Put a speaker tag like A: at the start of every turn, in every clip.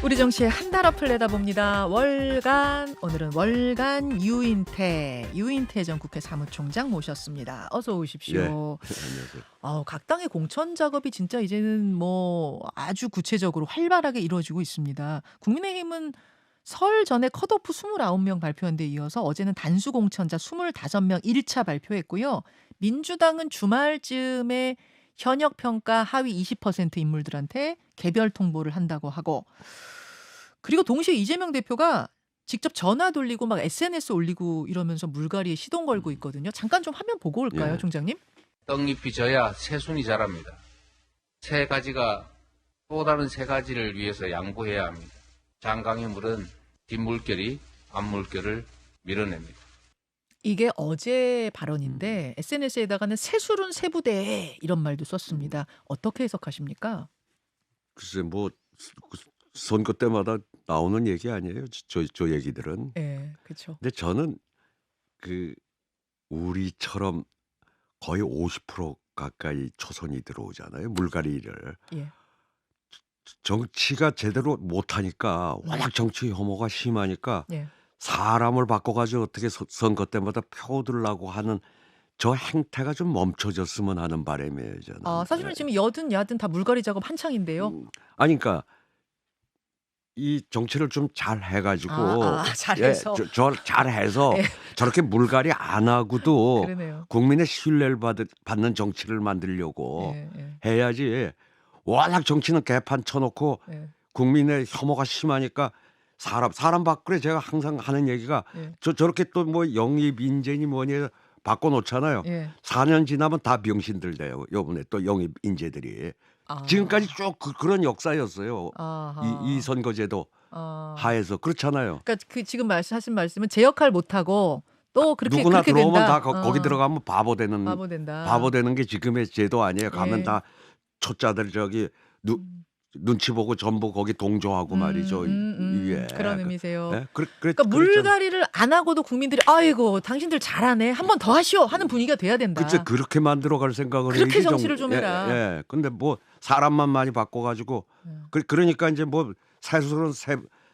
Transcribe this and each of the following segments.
A: 우리 정치의 한 달 앞을 내다봅니다. 월간 오늘은 월간 유인태 전 국회 사무총장 모셨습니다. 어서
B: 예.
A: 오십시오.
B: 안녕하세요.
A: 각 당의 공천 작업이 진짜 이제는 뭐 아주 구체적으로 활발하게 이루어지고 있습니다. 국민의힘은 설 전에 컷오프 29명 발표한 데 이어서 어제는 단수 공천자 25명 1차 발표했고요. 민주당은 주말쯤에 현역 평가 하위 20% 인물들한테 개별 통보를 한다고 하고, 그리고 동시에 이재명 대표가 직접 전화 돌리고 막 SNS 올리고 이러면서 물갈이에 시동 걸고 있거든요. 잠깐 좀 화면 보고 올까요,
B: 예.
A: 총장님?
C: 떡잎이 져야 새순이 자랍니다. 새 가지가 또 다른 새 가지를 위해서 양보해야 합니다. 장강의 물은 뒷물결이 앞물결을 밀어냅니다.
A: 이게 어제 발언인데 SNS에다가는 새술은 새부대 이런 말도 썼습니다. 어떻게 해석하십니까?
B: 글쎄 뭐 선거 때마다 나오는 얘기 아니에요. 저 얘기들은.
A: 예, 그렇죠.
B: 근데 저는 그 우리처럼 거의 50% 가까이 초선이 들어오잖아요. 물갈이를.
A: 예.
B: 정치가 제대로 못하니까 워낙 정치 혐오가 심하니까
A: 예.
B: 사람을 바꿔가지고 어떻게 선거 때마다 표들라고 하는 저 행태가 좀 멈춰졌으면 하는 바람이에요. 저는.
A: 사실은 지금 여든 야든 다 물갈이 작업 한창인데요.
B: 아니 그러니까 이 정치를 좀 잘 해가지고
A: 잘해서.
B: 저 잘해서
A: 예.
B: 저렇게 물갈이 안 하고도
A: 그러네요.
B: 국민의 신뢰를 받는 정치를 만들려고
A: 예, 예,
B: 해야지. 워낙 정치는 개판 쳐놓고
A: 예,
B: 국민의 혐오가 심하니까 사람 바꾸래. 제가 항상 하는 얘기가
A: 예,
B: 저렇게 또 뭐 영입 인재니 뭐니 바꿔놓잖아요.
A: 예.
B: 4년 지나면 다 병신들 돼요. 요번에 또 영입 인재들이. 지금까지 쭉 그런 역사였어요.
A: 아하.
B: 이 선거제도
A: 아.
B: 하에서 그렇잖아요.
A: 그러니까 그 지금 하신 말씀은 제 역할 못 하고 또
B: 누구나
A: 그렇게
B: 들어오면
A: 된다.
B: 다 거기 들어가면 바보 되는
A: 바보 된다.
B: 바보 되는 게 지금의 제도 아니에요. 가면
A: 예.
B: 다 초짜들 저기 눈치 보고 전부 거기 동조하고 말이죠. 위에.
A: 그런 의미세요.
B: 예?
A: 그러니까 물갈이를 안 하고도 국민들이 아이고 당신들 잘하네 한 번 더 하시오 하는 분위기가 돼야 된다.
B: 그치, 그렇게 만들어갈 생각을
A: 그렇게
B: 해야지
A: 정치를 좀 해라.
B: 예. 근데 뭐 사람만 많이 바꿔가지고 그러니까 이제 뭐 새술은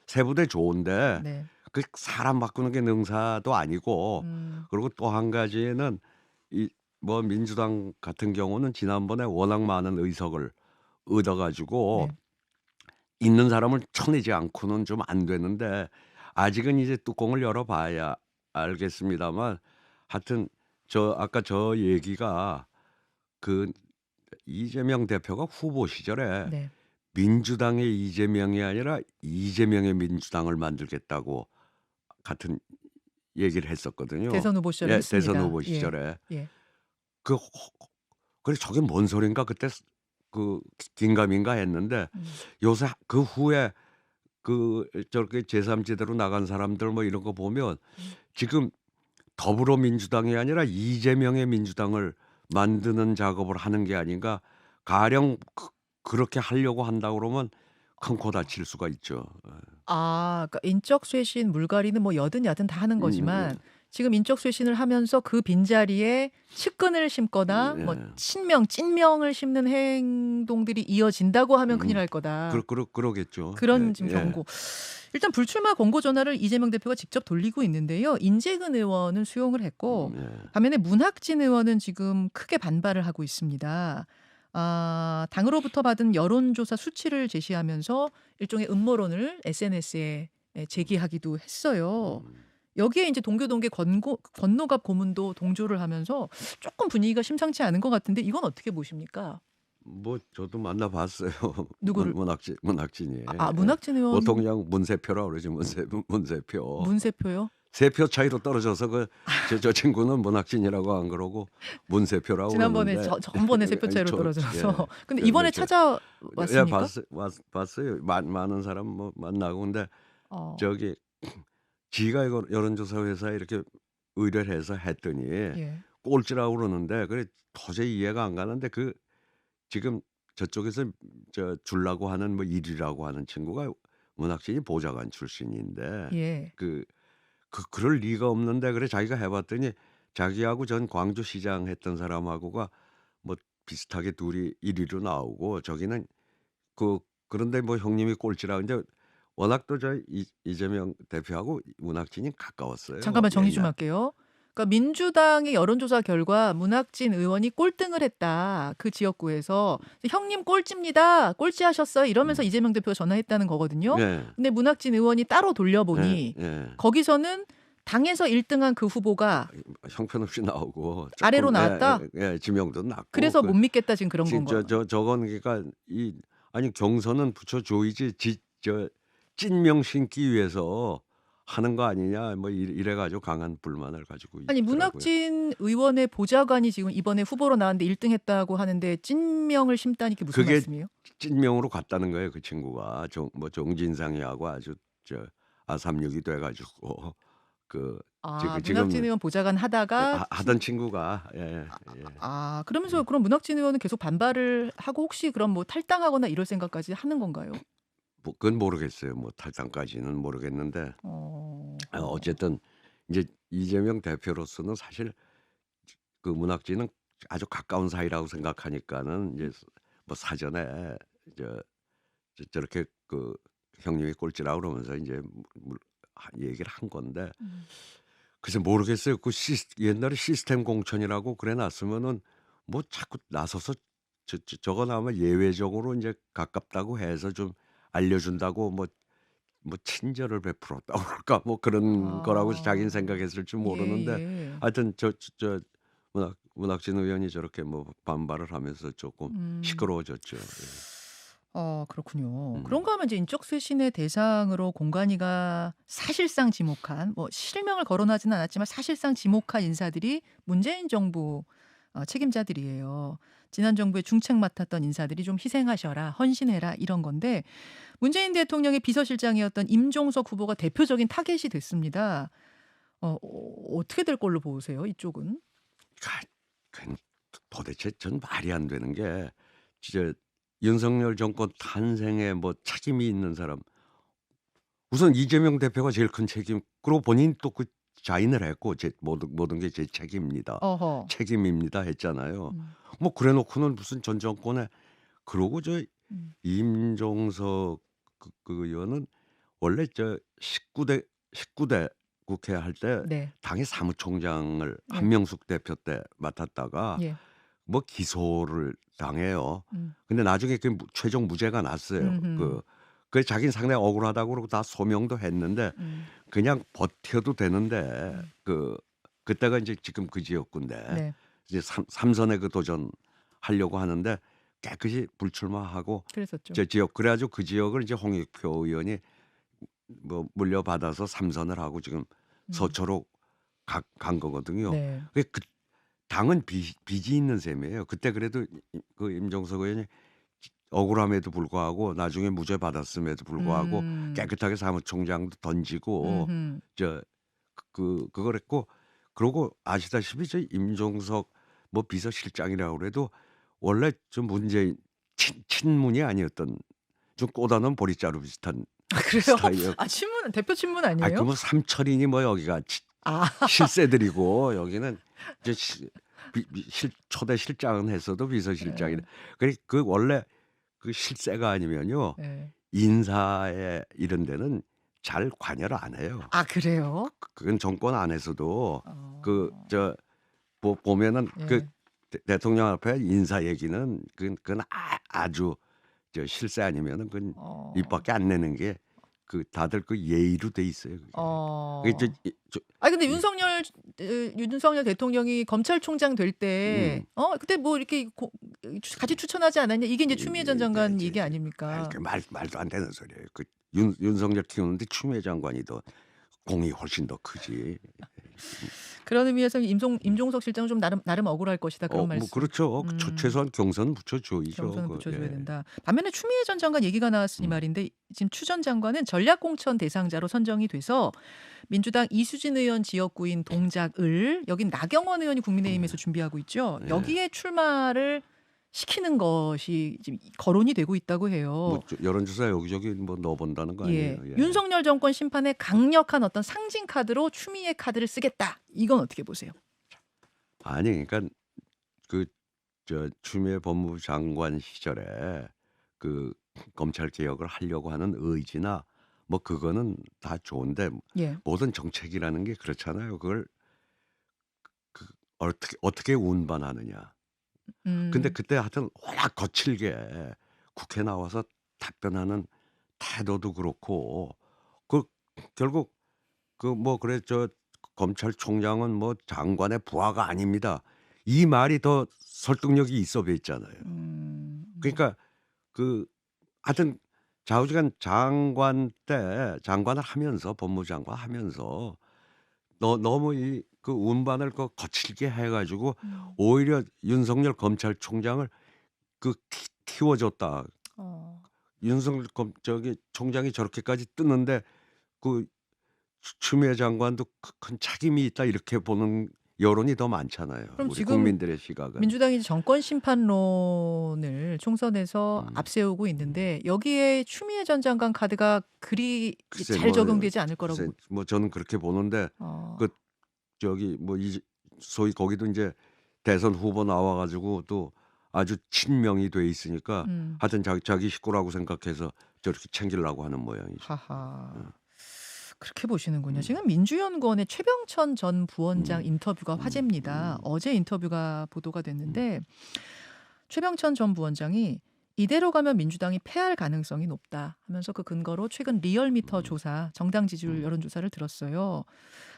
B: 새부대 좋은데
A: 네.
B: 그 사람 바꾸는 게 능사도 아니고. 그리고 또 한 가지는 이 뭐 민주당 같은 경우는 지난번에 워낙 많은 의석을 얻어가지고
A: 네.
B: 있는 사람을 쳐내지 않고는 좀 안 되는데 아직은 이제 뚜껑을 열어봐야 알겠습니다만 하여튼 아까 저 얘기가 그 이재명 대표가 후보 시절에
A: 네.
B: 민주당의 이재명이 아니라 이재명의 민주당을 만들겠다고 같은 얘기를 했었거든요.
A: 대선 후보 시절에 했습니다.
B: 대선 후보
A: 예.
B: 시절에.
A: 예.
B: 그래 저게 뭔 소린가 그때 그 긴가민가 했는데 요새 그 후에 저렇게 제3지대로 나간 사람들 뭐 이런 거 보면 지금 더불어민주당이 아니라 이재명의 민주당을 만드는 작업을 하는 게 아닌가. 가령 그렇게 하려고 한다 그러면 큰 코 다칠 수가 있죠.
A: 그러니까 인적 쇄신 물갈이는 뭐 여든 야든 다 하는 거지만
B: 음.
A: 지금 인적 쇄신을 하면서 그 빈자리에 측근을 심거나 뭐 찐명을 심는 행동들이 이어진다고 하면 큰일 날 거다.
B: 그러겠죠.
A: 그런 지금
B: 예.
A: 경고. 일단 불출마 권고 전화를 이재명 대표가 직접 돌리고 있는데요. 인재근 의원은 수용을 했고 반면에 문학진 의원은 지금 크게 반발을 하고 있습니다. 당으로부터 받은 여론조사 수치를 제시하면서 일종의 음모론을 SNS에 제기하기도 했어요. 여기에 이제 동교동계 권노갑 고문도 동조를 하면서 조금 분위기가 심상치 않은 것 같은데 이건 어떻게 보십니까?
B: 뭐 저도 만나봤어요.
A: 누구를?
B: 문학진이.
A: 문학진 의원.
B: 보통 그냥 문세표라 그러지. 문세표.
A: 문세표요?
B: 3표 차이로 떨어져서 저 친구는 문학진이라고 안 그러고 문세표라고
A: 지난번에
B: 그러는데.
A: 전번에 세표 차이로 떨어져서. 근데 이번에
B: 그렇죠.
A: 찾아왔습니까?
B: 봤어요. 많은 사람 뭐 만나고. 근데 저기 지가 이거 여론조사 회사에 이렇게 의뢰를 해서 했더니
A: 예.
B: 꼴찌라고 그러는데 그래 도저히 이해가 안 가는데 지금 저쪽에서 주려고 하는 뭐 일이라고 하는 친구가 문학진이 보좌관 출신인데
A: 예.
B: 그럴 리가 없는데 그래 자기가 해봤더니 자기하고 전 광주시장 했던 사람하고가 뭐 비슷하게 둘이 1위로 나오고 저기는 그런데 뭐 형님이 꼴찌라 근데 워낙 또 저 이재명 대표하고 문학진이 가까웠어요.
A: 잠깐만 정리 좀
B: 옛날.
A: 할게요. 그러니까 민주당의 여론조사 결과 문학진 의원이 꼴등을 했다. 그 지역구에서 형님 꼴찌입니다. 꼴찌하셨어요. 이러면서
B: 음.
A: 이재명 대표가 전화했다는 거거든요.
B: 예.
A: 근데 문학진 의원이 따로
B: 예.
A: 돌려보니
B: 예.
A: 거기서는 당에서 1등한 그 후보가
B: 형편없이 나오고
A: 아래로
B: 조금
A: 나왔다.
B: 지명도 낮고
A: 그래서 못 믿겠다 지금 그런 건가?
B: 저건 그러니까 아니 경선은 붙여줘야지 저 찐명 신기 위해서 하는 거 아니냐 뭐 이래 가지고 강한 불만을 가지고
A: 아니
B: 있더라고요.
A: 문학진 의원의 보좌관이 지금 이번에 후보로 나왔는데 1등 했다고 하는데 찐명을 심다니 게 무슨
B: 그게
A: 말씀이에요?
B: 찐명으로 갔다는 거예요. 그 친구가 뭐 정진상이하고 아주 저 아삼육이 돼 가지고 그
A: 아,
B: 지금
A: 문학진 의원 보좌관 하다가
B: 하던 친구가 예.
A: 그러면서 그럼 문학진 의원은 계속 반발을 하고 혹시 그럼 뭐 탈당하거나 이럴 생각까지 하는 건가요?
B: 뭐 그건 모르겠어요. 뭐 탈당까지는 모르겠는데
A: 어.
B: 어쨌든 이제 이재명 대표로서는 사실 그 문학진은 아주 가까운 사이라고 생각하니까는 이제 뭐 사전에 저렇게 그 형님이 꼴찌라고 그러면서 이제 얘기를 한 건데 글쎄 모르겠어요. 그 옛날에 시스템 공천이라고 그래 놨으면은 뭐 자꾸 나서서 저거 나오면 예외적으로 이제 가깝다고 해서 좀 알려준다고 뭐 친절을 베풀었다고 그럴까 뭐 그런 거라고 자기는 생각했을지 모르는데
A: 예.
B: 하여튼 저 문학진 의원이 저렇게 뭐 반발을 하면서 조금 시끄러워졌죠. 예.
A: 그렇군요.
B: 음.
A: 그런가 하면 이제 인적 쇄신의 대상으로 공관위가 사실상 지목한 뭐 실명을 거론하지는 않았지만 사실상 지목한 인사들이 문재인 정부 책임자들이에요. 지난 정부의 중책 맡았던 인사들이 좀 희생하셔라, 헌신해라 이런 건데 문재인 대통령의 비서실장이었던 임종석 후보가 대표적인 타겟이 됐습니다. 어떻게 될 걸로 보세요? 이쪽은?
B: 그건 도대체 전 말이 안 되는 게 진짜 윤석열 정권 탄생에 뭐 책임이 있는 사람 우선 이재명 대표가 제일 큰 책임 그리고 본인 또 그 자인을 했고 제 모든 게 제 책임입니다.
A: 어허.
B: 책임입니다 했잖아요.
A: 음.
B: 뭐 그래 놓고는 무슨 전 정권에 그러고
A: 음.
B: 임종석 그 의원은 원래 저 19대 국회 할 때
A: 네.
B: 당의 사무총장을
A: 네.
B: 한명숙 대표 때 맡았다가
A: 예.
B: 뭐 기소를 당해요.
A: 음.
B: 근데 나중에 그 최종 무죄가 났어요.
A: 음흠.
B: 그 자기는 상당히 억울하다고 그러고 다 소명도 했는데 그냥 버텨도 되는데 그때가 이제 지금 그 지역구인데
A: 네.
B: 이제 삼선에 그 도전하려고 하는데 깨끗이 불출마하고
A: 그랬었죠.
B: 저 지역 그래가지고 그 지역을 이제 홍익표 의원이 뭐 물려받아서 삼선을 하고 지금 서초로 간 거거든요.
A: 네.
B: 그 당은 빚이 있는 셈이에요. 그때 그래도 그 임종석 의원이 억울함에도 불구하고 나중에 무죄 받았음에도 불구하고 깨끗하게 사무총장도 던지고
A: 음흠.
B: 그걸 했고 그러고 아시다시피 저 임종석 뭐 비서실장이라고 그래도 원래 좀 문재인 친문이 아니었던 좀 꼬다놓은 보리자루 비슷한
A: 그래요?
B: 스타일이에요.
A: 친문 대표 친문
B: 아,
A: 아니에요?
B: 그뭐 삼철이니 뭐 여기가 실세들이고 여기는 이제 초대 실장은 했어도 비서실장이래. 그 원래 그 실세가 아니면요
A: 네.
B: 인사에 이런 데는 잘 관여를 안 해요.
A: 그래요?
B: 그건 정권 안에서도
A: 어.
B: 보면은
A: 예.
B: 그 대통령 앞에 인사 얘기는 그건 아주 저 실세 아니면은 그건 입 밖에 안 내는 게 다들 그 예의로 돼 있어요. 그게.
A: 근데 윤석열 대통령이 검찰총장 될 때 그때 뭐 이렇게 같이 추천하지 않았냐? 이게 이제 추미애 전 장관 얘기 아닙니까?
B: 말도 안 되는 소리예요. 윤석열 키우는데 추미애 장관이 더 공이 훨씬 더 크지.
A: 그런 의미에서 임종석 실장은 좀 나름 억울할 것이다 그런 말씀.
B: 뭐 그렇죠. 최소한 경선 붙여줘야죠.
A: 경선은 붙여줘야
B: 예.
A: 된다. 반면에 추미애 전 장관 얘기가 나왔으니 말인데 지금 추 전 장관은 전략공천 대상자로 선정이 돼서 민주당 이수진 의원 지역구인 동작을 여긴 나경원 의원이 국민의힘에서 준비하고 있죠.
B: 네.
A: 여기에 출마를 시키는 것이 지금 거론이 되고 있다고 해요.
B: 뭐 여론조사 여기저기 뭐 넣어본다는 거
A: 예.
B: 아니에요? 예.
A: 윤석열 정권 심판에 강력한 어떤 상징 카드로 추미애 카드를 쓰겠다. 이건 어떻게 보세요?
B: 아니 그러니까 추미애 법무부 장관 시절에 검찰 개혁을 하려고 하는 의지나 뭐 그거는 다 좋은데
A: 예.
B: 모든 정책이라는 게 그렇잖아요. 그걸 그 어떻게 운반하느냐. 근데
A: 음.
B: 그때 하여튼 워낙 거칠게 국회 나와서 답변하는 태도도 그렇고 그 결국 그 뭐 그래 저 "검찰총장은 뭐 장관의 부하가 아닙니다." 이 말이 더 설득력이 있어 보였잖아요.
A: 음.
B: 그러니까 그 하여튼 좌우지간 장관 때 장관을 하면서 법무장관 하면서 너무 이 그 운반을 거칠게 해 가지고
A: 음.
B: 오히려 윤석열 검찰총장을 키워줬다.
A: 어.
B: 윤석열 총장이 저렇게까지 뜨는데 그 추미애 장관도 큰 책임이 있다 이렇게 보는 여론이 더 많잖아요,
A: 그럼
B: 우리
A: 지금
B: 국민들의 시각은.
A: 민주당이 정권 심판론을 총선에서
B: 음.
A: 앞세우고 있는데 여기에 추미애 전 장관 카드가 그리
B: 글쎄
A: 잘 적용되지 않을 거라고
B: 글쎄 뭐 저는 그렇게 보는데
A: 어.
B: 그 저기 뭐 소위 거기도 인제 대선 후보 나와 가지고 또 아주 친명이 돼 있으니까
A: 음.
B: 하여튼 자기 식구라고 생각해서 저렇게 챙기려고 하는 모양이죠.
A: 하하.
B: 어.
A: 그렇게 보시는군요.
B: 음.
A: 지금 민주연구원의 최병천 전 부원장
B: 음.
A: 인터뷰가 화제입니다. 어제 인터뷰가 보도가 됐는데 최병천 전 부원장이 이대로 가면 민주당이 패할 가능성이 높다 하면서 그 근거로 최근 리얼미터 조사, 정당 지지율 여론조사를 들었어요.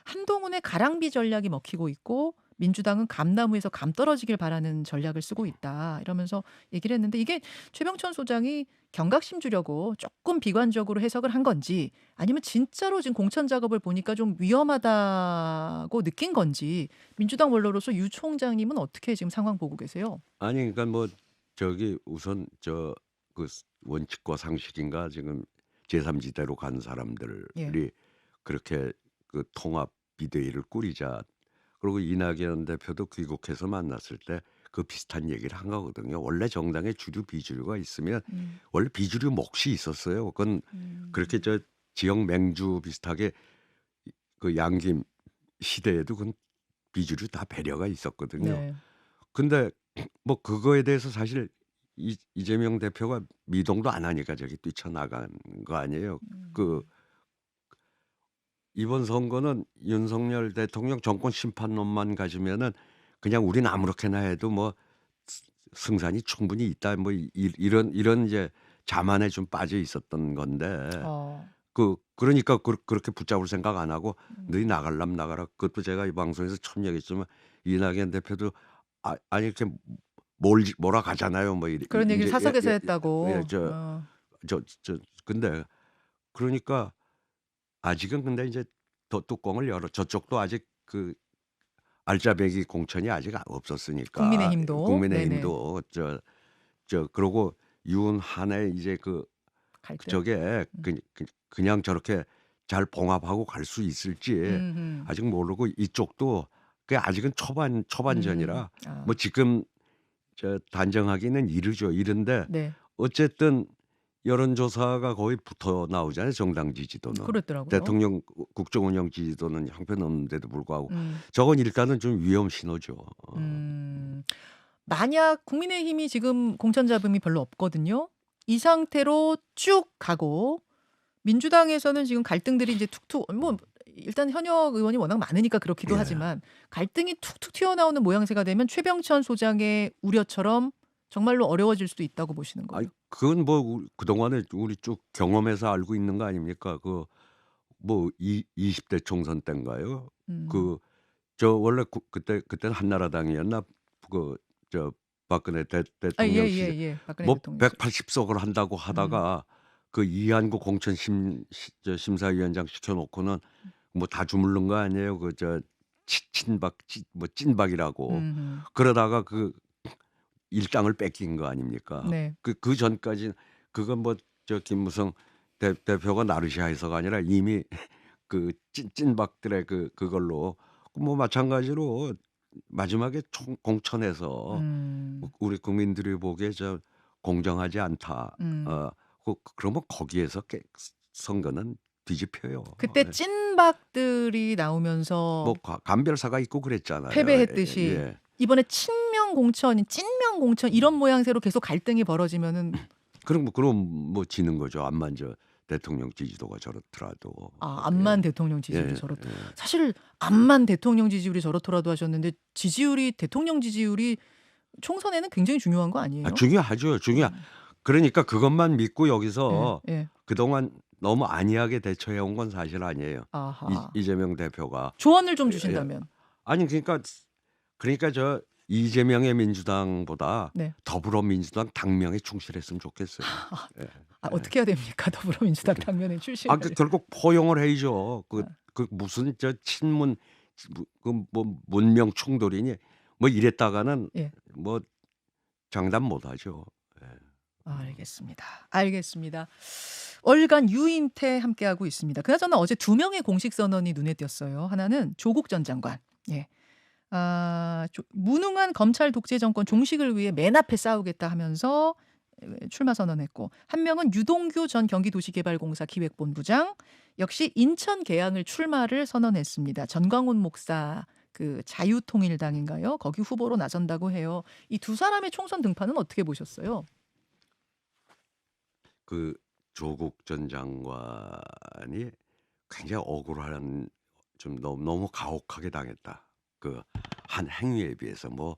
A: 한동훈의 가랑비 전략이 먹히고 있고 민주당은 감나무에서 감 떨어지길 바라는 전략을 쓰고 있다 이러면서 얘기를 했는데 이게 최병천 소장이 경각심 주려고 조금 비관적으로 해석을 한 건지 아니면 진짜로 지금 공천 작업을 보니까 좀 위험하다고 느낀 건지 민주당 원로로서 유 총장님은 어떻게 지금 상황 보고 계세요?
B: 아니 그러니까 뭐 저기 우선 그 원칙과 상식인가 지금 제3지대로 간
A: 예.
B: 사람들이 그렇게 그 통합 비대위를 꾸리자. 그리고 이낙연 대표도 귀국해서 만났을 때 그 비슷한 얘기를 한 거거든요. 원래 정당에 주류 비주류가 있으면
A: 음.
B: 원래 비주류 몫이 있었어요. 그건 그렇게
A: 음.
B: 지역 맹주 비슷하게 그 양김 시대에도 그건 비주류 다 배려가 있었거든요.
A: 네.
B: 근데 뭐 그거에 대해서 사실 이재명 대표가 미동도 안 하니까 저기 뛰쳐나간 거 아니에요. 그
A: 음.
B: 이번 선거는 윤석열 대통령 정권 심판론만 가지면은 그냥 우린 아무렇게나 해도 뭐 승산이 충분히 있다. 뭐 이런 이제 자만에 좀 빠져 있었던 건데
A: 어.
B: 그러니까 그렇게 붙잡을 생각 안 하고 너희
A: 음.
B: 나가려면 나가라. 그것도 제가 이 방송에서 처음 얘기했지만 이낙연 대표도 아니 이렇게 몰아가잖아요. 뭐
A: 그런 얘기를
B: 이제
A: 사석에서
B: 예,
A: 했다고.
B: 저
A: 어.
B: 근데 그러니까 아직은 근데 이제 더 뚜껑을 열어 저쪽도 아직 그 알짜배기 공천이 아직 없었으니까
A: 국민의힘도. 네네.
B: 국민의힘도 그러고 윤한의 이제
A: 갈등.
B: 그쪽에
A: 음.
B: 그냥 저렇게 잘 봉합하고 갈 수 있을지
A: 음음.
B: 아직 모르고 이쪽도 그 아직은 초반전이라
A: 아.
B: 뭐 지금 단정하기는 이르죠. 이른데
A: 네.
B: 어쨌든 여론조사가 거의 붙어 나오잖아요, 정당 지지도는.
A: 그랬더라고요.
B: 대통령 국정 운영 지지도는 형편없는데도 불구하고
A: 음.
B: 저건 일단은 좀 위험 신호죠.
A: 음. 만약 국민의힘이 지금 공천 잡음이 별로 없거든요. 이 상태로 쭉 가고 민주당에서는 지금 갈등들이 이제 툭툭 뭐 일단 현역 의원이 워낙 많으니까 그렇기도
B: 예.
A: 하지만 갈등이 툭툭 튀어나오는 모양새가 되면 최병천 소장의 우려처럼 정말로 어려워질 수도 있다고 보시는
B: 아이
A: 거예요.
B: 그건 뭐 그동안에 우리 쭉 경험해서 알고 있는 거 아닙니까? 뭐 20대 총선 때인가요?
A: 음.
B: 그 원래 그때는 한나라당이었나? 그 박근혜
A: 아
B: 대통령 시절
A: 예예예. 박근혜
B: 뭐
A: 대통령 시절.
B: 180 석을 한다고
A: 음.
B: 하다가 그 이한구 공천 심사위원장 시켜 놓고는 뭐 다 주물른 거 아니에요? 친박 뭐 찐박이라고.
A: 음음.
B: 그러다가 그 일당을 뺏긴 거 아닙니까?
A: 네.
B: 그 전까지 그건 뭐 김무성 대표가 나르시아 해서가 아니라 이미 그 찐박들의 그걸로 뭐 마찬가지로 마지막에 공천에서
A: 음.
B: 우리 국민들이 보기에 공정하지 않다.
A: 음.
B: 그러면 거기에서 선거는 뒤집혀요.
A: 그때
B: 예.
A: 찐박들이
B: 뭐
A: 나오면서
B: 감별사가 있고 그랬잖아요.
A: 패배했듯이
B: 예.
A: 이번에 친명 공천 찐명 공천 이런 모양새로 계속 갈등이 벌어지면은
B: 그럼 뭐 지는 거죠. 암만 저 대통령 지지도가 저렇더라도.
A: 아,
B: 예.
A: 암만 대통령 지지율이
B: 예.
A: 저렇다.
B: 예.
A: 사실 암만 대통령 지지율이 저렇더라도 하셨는데 대통령 지지율이 총선에는 굉장히 중요한 거 아니에요?
B: 중요하죠. 그러니까 그것만 믿고
A: 예,
B: 여기서
A: 예.
B: 그동안 너무 안이하게 대처해 온 건 사실 아니에요.
A: 아하.
B: 이재명 대표가.
A: 조언을 좀
B: 예.
A: 주신다면.
B: 아니 그러니까 저 이재명의 민주당보다
A: 네.
B: 더불어민주당 당명에 충실했으면 좋겠어요. 예.
A: 아, 어떻게 해야 됩니까? 더불어민주당 당면에 출신을.
B: 결국 포용을 해야죠.
A: 아.
B: 그 무슨 저 친문 뭐 문명 충돌이니 뭐 이랬다가는
A: 예.
B: 뭐 장담 못 하죠. 예.
A: 알겠습니다. 월간 유인태 함께하고 있습니다. 그나저나 어제 2명의 공식 선언이 눈에 띄었어요. 하나는 조국 전 장관. 예. 무능한 검찰 독재 정권 종식을 위해 맨 앞에 싸우겠다 하면서 출마 선언했고, 한 명은 유동규 전 경기도시개발공사 기획본부장, 역시 인천 계양을 출마를 선언했습니다. 전광훈 목사 그 자유통일당인가요? 거기 후보로 나선다고 해요. 이 두 사람의 총선 등판은 어떻게 보셨어요?
B: 그 조국 전 장관이 굉장히 억울한, 좀 너무 가혹하게 당했다. 그 한 행위에 비해서 뭐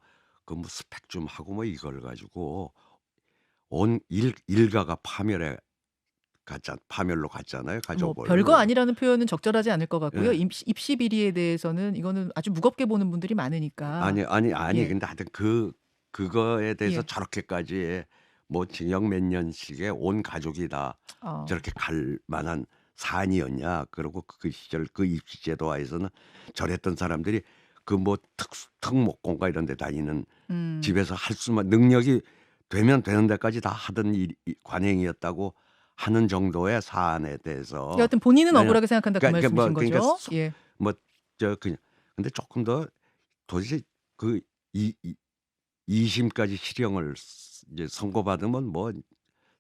B: 스펙 좀 하고 뭐 이걸 가지고 온 일가가 파멸로 갔잖아요.
A: 뭐
B: 가족을.
A: 별거 아니라는 표현은 적절하지 않을 것 같고요.
B: 예.
A: 입시 비리에 대해서는 이거는 아주 무겁게 보는 분들이 많으니까.
B: 아니
A: 예.
B: 근데 하여튼 그거에 대해서
A: 예.
B: 저렇게까지 뭐 징역 몇 년씩에 온 가족이 다
A: 어.
B: 저렇게 갈 만한 사안이었냐. 그리고 그 시절 그 입시제도하에서는 저랬던 사람들이 그 뭐 특목고인가 이런 데 다니는 집에서 할 수만 능력이 되면 되는 데까지 다 하던 관행이었다고 하는 정도의 사안에 대해서.
A: 여하튼 본인은
B: 네.
A: 억울하게 생각한다 그
B: 그러니까
A: 말씀이신
B: 그러니까
A: 거죠? 예.
B: 그냥 근데 조금 더 도대체 그 2심까지 실형을 이제 선고받으면 뭐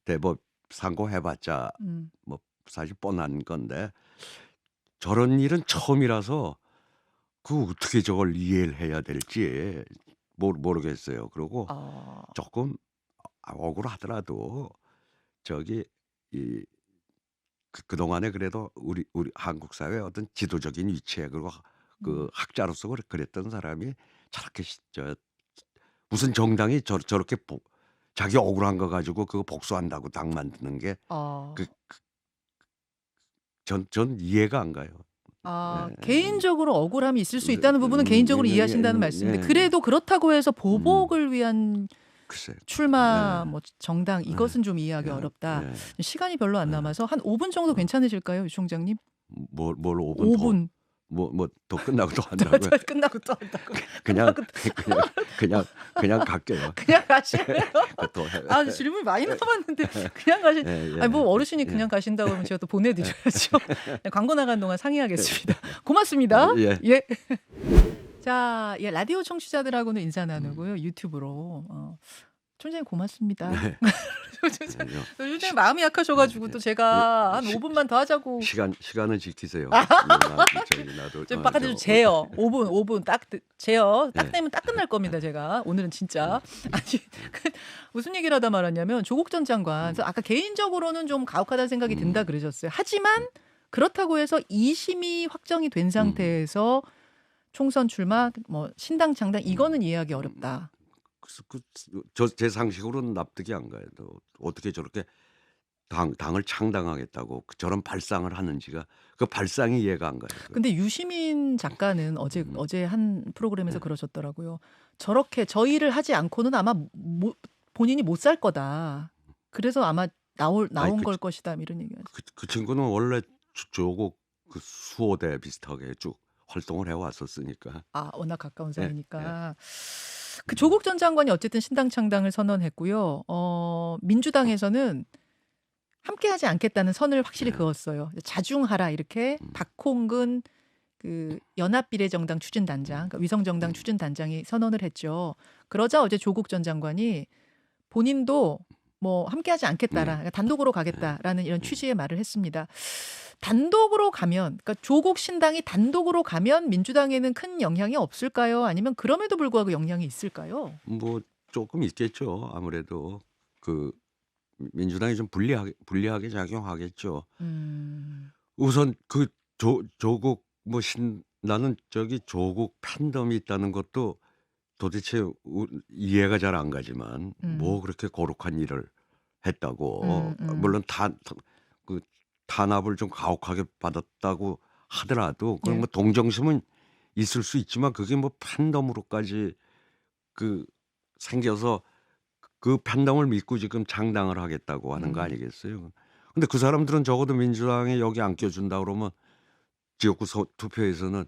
B: 대법 상고해봤자 뭐 사실 뻔한 건데 저런 일은 처음이라서 그 어떻게 저걸 이해를 해야 될지 모르겠어요. 그리고 조금 억울하더라도 저기 그동안에 그래도 우리 한국 사회의 어떤 지도적인 위치에, 그리고 그 학자로서 그랬던 사람이 저렇게 무슨 정당이 저렇게 자기 억울한 거 가지고 그거 복수한다고 당 만드는 게 전 이해가 안 가요. 예.
A: 개인적으로 억울함이 있을 수 있다는 부분은 개인적으로 이해하신다는 말씀인데, 그래도 그렇다고 해서 보복을 위한
B: 글쎄.
A: 출마 뭐 정당 이것은 좀 이해하기 어렵다. 시간이 별로 안 남아서 한 5분 정도 괜찮으실까요, 유 총장님?
B: 뭘 5분
A: 5분.
B: 뭐 더 끝나고 또 한다고요?
A: 끝나고 또 한다고.
B: 그냥 갈게요.
A: 그냥 가실래요?
B: 또 해.
A: 질문 많이 남았는데 그냥 가시.
B: 예.
A: 뭐 어르신이 그냥 가신다고 하면 제가 또 보내드려야죠. 광고 나가는 동안 상의하겠습니다. 고맙습니다.
B: 예.
A: 자, 라디오 청취자들하고는 인사 나누고요. 유튜브로. 총장님 고맙습니다. 요즘 마음이 약하셔가지고 또 제가 한 5분만 더 하자고.
B: 시간은 지키세요. 나도
A: 좀 바깥에 좀 재요. 5분 딱 재요. 딱 되면 딱 끝날 겁니다. 제가 오늘은 진짜. 무슨 얘기를 하다 말았냐면 조국 전 장관. 그래서 아까 개인적으로는 좀 가혹하다는 생각이 든다 그러셨어요. 하지만 그렇다고 해서 2심이 확정이 된 상태에서 총선 출마, 뭐 신당 창당 이거는 이해하기 어렵다.
B: 제 상식으로는 납득이 안 가요. 어떻게 저렇게 당을 창당하겠다고 저런 발상을 하는지가, 그 발상이 이해가 안 가요.
A: 근데 유시민 작가는 어제 한 프로그램에서 그러셨더라고요. 저렇게 저 일을 하지 않고는 아마 본인이 못 살 거다. 그래서 아마 나온 걸 것이다 이런 얘기가.
B: 그 친구는 원래 조국 그 수호대 비슷하게 쭉 활동을 해왔었으니까.
A: 워낙 가까운 사이니까. 그 조국 전 장관이 어쨌든 신당 창당을 선언했고요. 민주당에서는 함께하지 않겠다는 선을 확실히 그었어요. 자중하라 이렇게 박홍근 그 연합비례정당 추진단장, 그러니까 위성정당 추진단장이 선언을 했죠. 그러자 어제 조국 전 장관이 본인도 뭐 함께하지 않겠다라, 그러니까 단독으로 가겠다라는 이런 취지의 말을 했습니다. 단독으로 가면, 그러니까 조국 신당이 단독으로 가면 민주당에는 큰 영향이 없을까요? 아니면 그럼에도 불구하고 영향이 있을까요?
B: 뭐 조금 있겠죠. 아무래도 민주당이 좀 불리하게 작용하겠죠.
A: 음.
B: 우선 그 조국 뭐 나는 저기 조국 팬덤이 있다는 것도 도대체 이해가 잘 안 가지만 뭐
A: 음.
B: 그렇게 거룩한 일을 했다고
A: 음.
B: 물론 그 탄압을 좀 가혹하게 받았다고 하더라도 그런
A: 예.
B: 뭐 동정심은 있을 수 있지만 그게 뭐 팬덤으로까지 그 생겨서 그 팬덤을 믿고 지금 창당을 하겠다고 하는 거
A: 음.
B: 아니겠어요? 근데 그 사람들은 적어도 민주당에 여기 안겨준다 그러면 지역구 투표에서는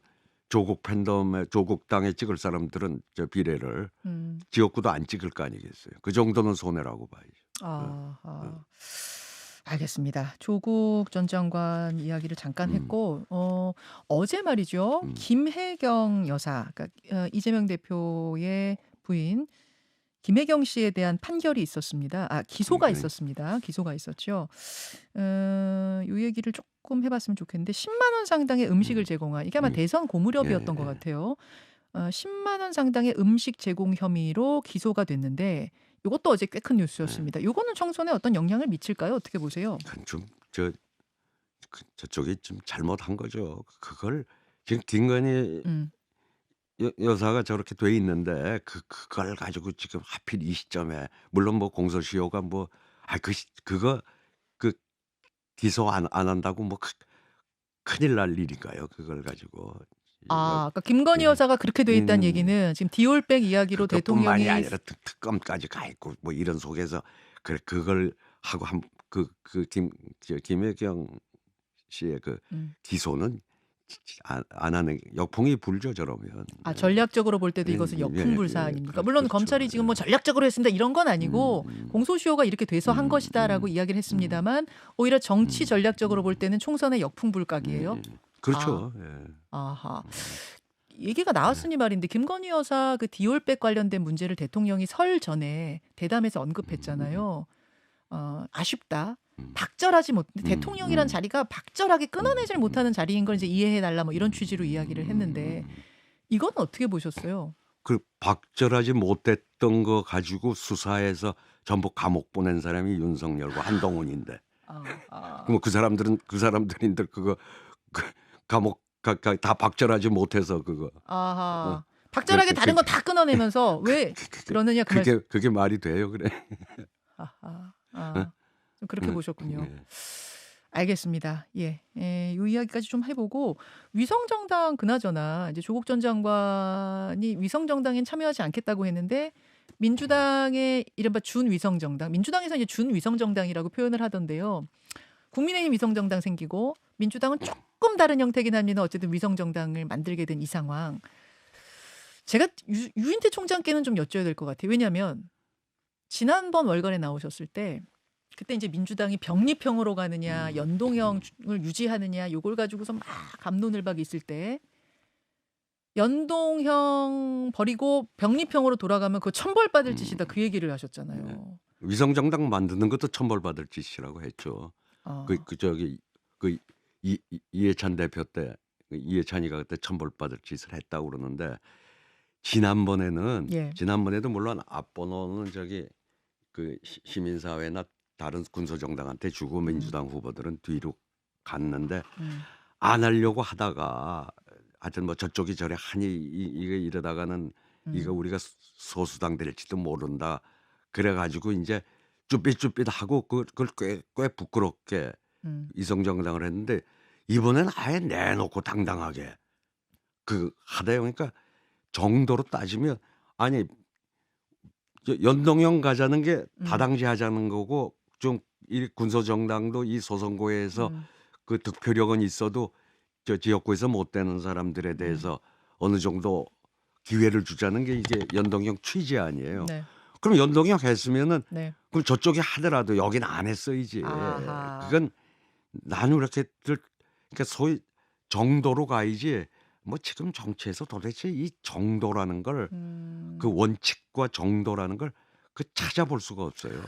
B: 조국 팬덤에 조국 당에 찍을 사람들은 저 비례를
A: 음.
B: 지역구도 안 찍을 거 아니겠어요? 그 정도는 손해라고 봐야죠. 어, 어,
A: 아하. 알겠습니다. 조국 전 장관 이야기를 잠깐
B: 음,
A: 했고 어제 말이죠.
B: 음,
A: 김혜경 여사 그러니까 이재명 대표의 부인 김혜경 씨에 대한 판결이 있었습니다. 기소가
B: 네,
A: 있었습니다. 기소가 있었죠. 요 얘기를 조금 해 봤으면 좋겠는데 1 0원 상당의 음식을
B: 음,
A: 제공한 이게 아마 대선 고
B: 예,
A: 무렵이었던 것
B: 예.
A: 같아요. 1 0원 상당의 음식 제공 혐의로 기소가 됐는데 요것도 어제 꽤 큰
B: 예.
A: 뉴스였습니다. 요거는 총선에 어떤 영향을 미칠까요? 어떻게 보세요?
B: 그건 저쪽이 좀 잘못한 거죠. 그걸 지금 김건희
A: 음.
B: 여사가 저렇게 돼 있는데 그걸 가지고 지금 하필 이 시점에 물론 뭐 공소시효가 뭐 그거 그 기소 안 한다고 뭐 큰일 날 일인가요? 그걸 가지고
A: 그러니까 김건희
B: 예.
A: 여사가 그렇게 돼 있다는
B: 음.
A: 얘기는 지금 디올백 이야기로
B: 그것뿐만이
A: 대통령이
B: 아니라 특검까지 가 있고 뭐 이런 속에서 그걸 하고 김혜경 씨의 그
A: 음.
B: 기소는 안 하는 역풍이 불죠 저러면.
A: 전략적으로 볼 때도 이것은
B: 예.
A: 역풍불사 아닙니까? 물론
B: 그렇죠.
A: 검찰이 지금
B: 예.
A: 뭐 전략적으로 했습니다 이런 건 아니고
B: 음.
A: 공소시효가 이렇게 돼서 한
B: 음.
A: 것이다라고
B: 음.
A: 이야기를
B: 음.
A: 했습니다만 오히려 정치
B: 음.
A: 전략적으로 볼
B: 음.
A: 때는 총선의
B: 예.
A: 역풍불각이에요.
B: 예.
A: 아.
B: 그렇죠. 예.
A: 아하. 얘기가
B: 예.
A: 나왔으니 말인데 김건희 여사 그 디올백 관련된 문제를 대통령이 설 전에 대담에서 언급했잖아요. 아쉽다.
B: 음.
A: 박절하지 못
B: 음.
A: 대통령이란 자리가 박절하게 끊어내질
B: 음.
A: 못하는 자리인 걸 이제 이해해 달라 뭐 이런 취지로 이야기를 했는데
B: 음.
A: 이건 어떻게 보셨어요?
B: 그 박절하지 못했던 거 가지고 수사해서 전부 감옥 보낸 사람이 윤석열과 한동훈인데
A: 아. 아.
B: 그럼 그 사람들인들 그거 그 감옥 다 박절하지 못해서 그거 어
A: 아하. 박절하게
B: 그렇게
A: 다른 건 다 끊어내면서 왜 그러느냐 그 말씀.
B: 그게 말이 돼요 그래?
A: 아하.
B: 어?
A: 좀 그렇게 보셨군요.
B: 예.
A: 알겠습니다. 예. 요 이야기까지 좀 해 보고 위성 정당 그나저나 이제 조국 전 장관이 위성 정당엔 참여하지 않겠다고 했는데 민주당의 이른바 준위성 정당, 민주당에서 이제 준위성 정당이라고 표현을 하던데요. 국민의힘 위성 정당 생기고 민주당은 조금 다른 형태긴 합니다. 어쨌든 위성 정당을 만들게 된 이 상황. 제가 유인태 총장께는 좀 여쭤야 될 것 같아요. 왜냐하면 지난번 월간에 나오셨을 때 그때 이제 민주당이 병립형으로 가느냐 연동형을 유지하느냐 요걸 가지고서 막 갑론을박이 있을 때 연동형 버리고 병립형으로 돌아가면 그거 천벌받을 짓이다 그 얘기를 하셨잖아요.
B: 위성 정당 만드는 것도 천벌받을 짓이라고 했죠.
A: 아.
B: 저기 그 이해찬 대표 때 이해찬이가 그때 천벌받을 짓을 했다고 그러는데
A: 예.
B: 지난번에도 물론 앞번호는 저기 그 시민사회나 다른 군소정당한테 주고 민주당 후보들은 뒤로 갔는데
A: 음.
B: 안 하려고 하다가 하여튼 뭐 저쪽이 저래 하니 이게 이러다가는 이거 우리가 소수당 될지도 모른다. 그래 가지고 인제 쭈삣쭈삣하고 그걸 꽤 부끄럽게
A: 음.
B: 위성정당을 했는데 이번에는 아예 내놓고 당당하게 하대요. 그러니까 정도로 따지면 아니 연동형 가자는 게 다당제 하자는 거고 좀 이 군소정당도 이 소선거에서 그 득표력은 있어도 저 지역구에서 못 되는 사람들에 대해서 어느 정도 기회를 주자는 게 이게 연동형 취지 아니에요.
A: 네.
B: 그럼 연동형 했으면은
A: 네.
B: 그럼 저쪽이 하더라도 여긴 안 했어야지.
A: 아하.
B: 그건 나누렇게들 그러니까 소위 정도로 가야지 뭐 지금 정치에서 도대체 이 정도라는 걸 그 원칙과 정도라는 걸 찾아볼 수가 없어요.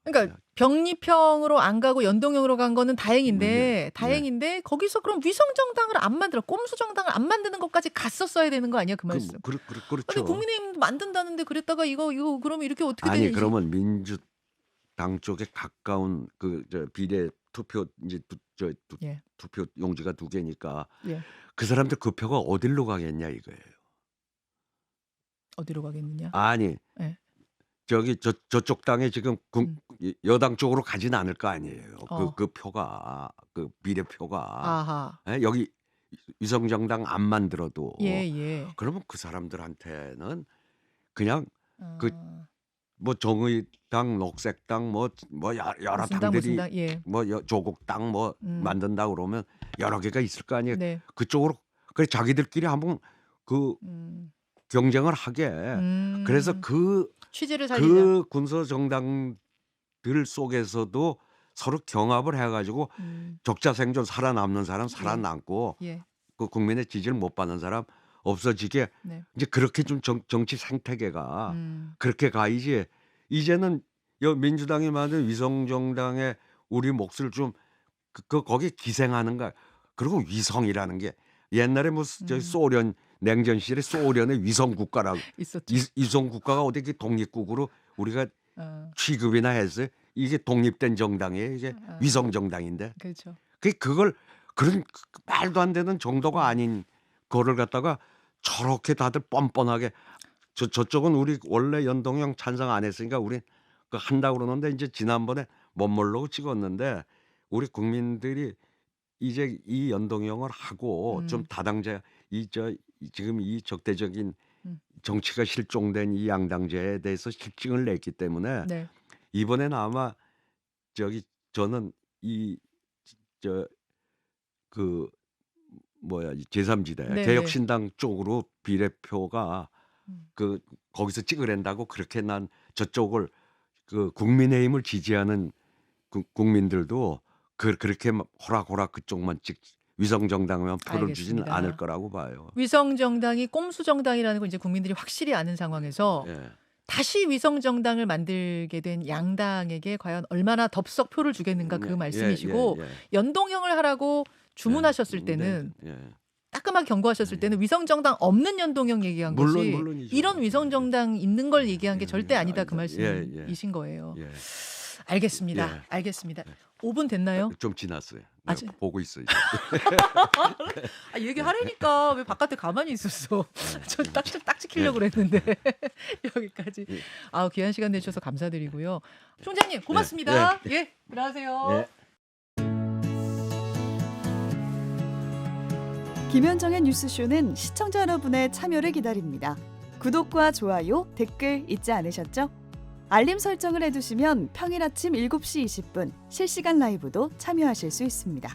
A: 그러니까 병립형으로 안 가고 연동형으로 간 거는
B: 네.
A: 다행인데 거기서 그럼 위성 정당을 안 만들어 꼼수 정당을 안 만드는 것까지 갔었어야 되는 거 아니야 그 말씀. 아니
B: 그렇죠.
A: 국민의힘 만든다는데 그랬다가 이거 그러면 이렇게 어떻게
B: 아니
A: 되지?
B: 그러면 당 쪽에 가까운 그 저 비례 투표 이제
A: 예.
B: 투표 용지가 2개니까
A: 예.
B: 그 사람들 그 표가 어디로 가겠냐 이거예요.
A: 어디로 가겠느냐?
B: 아니
A: 예.
B: 저기 저쪽 당에 지금
A: 음.
B: 여당 쪽으로 가진 않을 거 아니에요.
A: 어.
B: 그 표가 그 비례표가
A: 아하.
B: 예? 여기 위성정당 안 만들어도
A: 예예.
B: 그러면 그 사람들한테는 그냥 그
A: 어.
B: 뭐 정의당, 녹색당 뭐 여러
A: 무슨 당 무슨
B: 당들이
A: 당 예.
B: 뭐 조국당 뭐 만든다 그러면 여러 개가 있을 거 아니에요.
A: 네.
B: 그쪽으로 그래 자기들끼리 한번 그
A: 음.
B: 경쟁을 하게. 그래서
A: 취지를 살리자.
B: 그 군소 정당들 속에서도 서로 경합을 해가지고 적자생존 살아남는 사람 살아남고
A: 예.
B: 그 국민의 지지를 못 받는 사람 없어지게
A: 네.
B: 이제 그렇게 좀 정치 생태계가 그렇게 가야지. 이제는 민주당이 만든 위성정당의 우리 몫을 좀 거기 기생하는 거야. 그리고 위성이라는 게 옛날에 뭐 저기 소련 냉전 시절에 소련의 위성 국가라고
A: 있었죠.
B: 위성 국가가 어디 독립국으로 우리가
A: 어.
B: 취급이나 했어요. 이게 독립된 정당이에요. 이게 위성 정당인데
A: 그렇죠.
B: 그걸 그런 말도 안 되는 정도가 아닌 거를 갖다가 저렇게 다들 뻔뻔하게 저쪽은 우리 원래 연동형 찬성 안 했으니까 우리 그 한다고 그러는데 이제 지난번에 못 모르고 찍었는데 우리 국민들이 이제 이 연동형을 하고 좀 다당제 지금 이 적대적인 정치가 실종된 이 양당제에 대해서 실증을 냈기 때문에
A: 네.
B: 이번에는 아마 저는 그 뭐야 제3지대
A: 네네.
B: 개혁신당 쪽으로 비례표가 그 거기서 찍으랜다고 그렇게 난 저쪽을 그 국민의힘을 지지하는 국민들도 그렇게 호락호락 그쪽만 위성정당만 표를 주지는
A: 알겠습니다.
B: 않을 거라고 봐요.
A: 위성정당이 꼼수정당이라는 걸 이제 국민들이 확실히 아는 상황에서
B: 예.
A: 다시 위성정당을 만들게 된 양당에게 과연 얼마나 덥석 표를 주겠는가 그 말씀이시고
B: 예.
A: 연동형을 하라고 주문하셨을 때는
B: 예.
A: 따끔하게 경고하셨을 때는 위성정당 없는 연동형 얘기한 거지
B: 물론이죠.
A: 이런 위성정당 있는 걸 얘기한 게 절대 아니다 그
B: 아니다. 예.
A: 말씀이신 거예요.
B: 예.
A: 알겠습니다.
B: 예.
A: 알겠습니다. 5분 됐나요?
B: 좀 지났어요.
A: 아,
B: 내가 보고 있어요.
A: 아, 얘기하라니까 왜 바깥에 가만히 있었어. 저 딱 지키려고 그랬는데 여기까지. 아, 귀한 시간 내주셔서 감사드리고요. 총장님 고맙습니다. 예, 들어가세요.
B: 예.
D: 김현정의 뉴스쇼는 시청자 여러분의 참여를 기다립니다. 구독과 좋아요, 댓글 잊지 않으셨죠? 알림 설정을 해두시면 평일 아침 7시 20분 실시간 라이브도 참여하실 수 있습니다.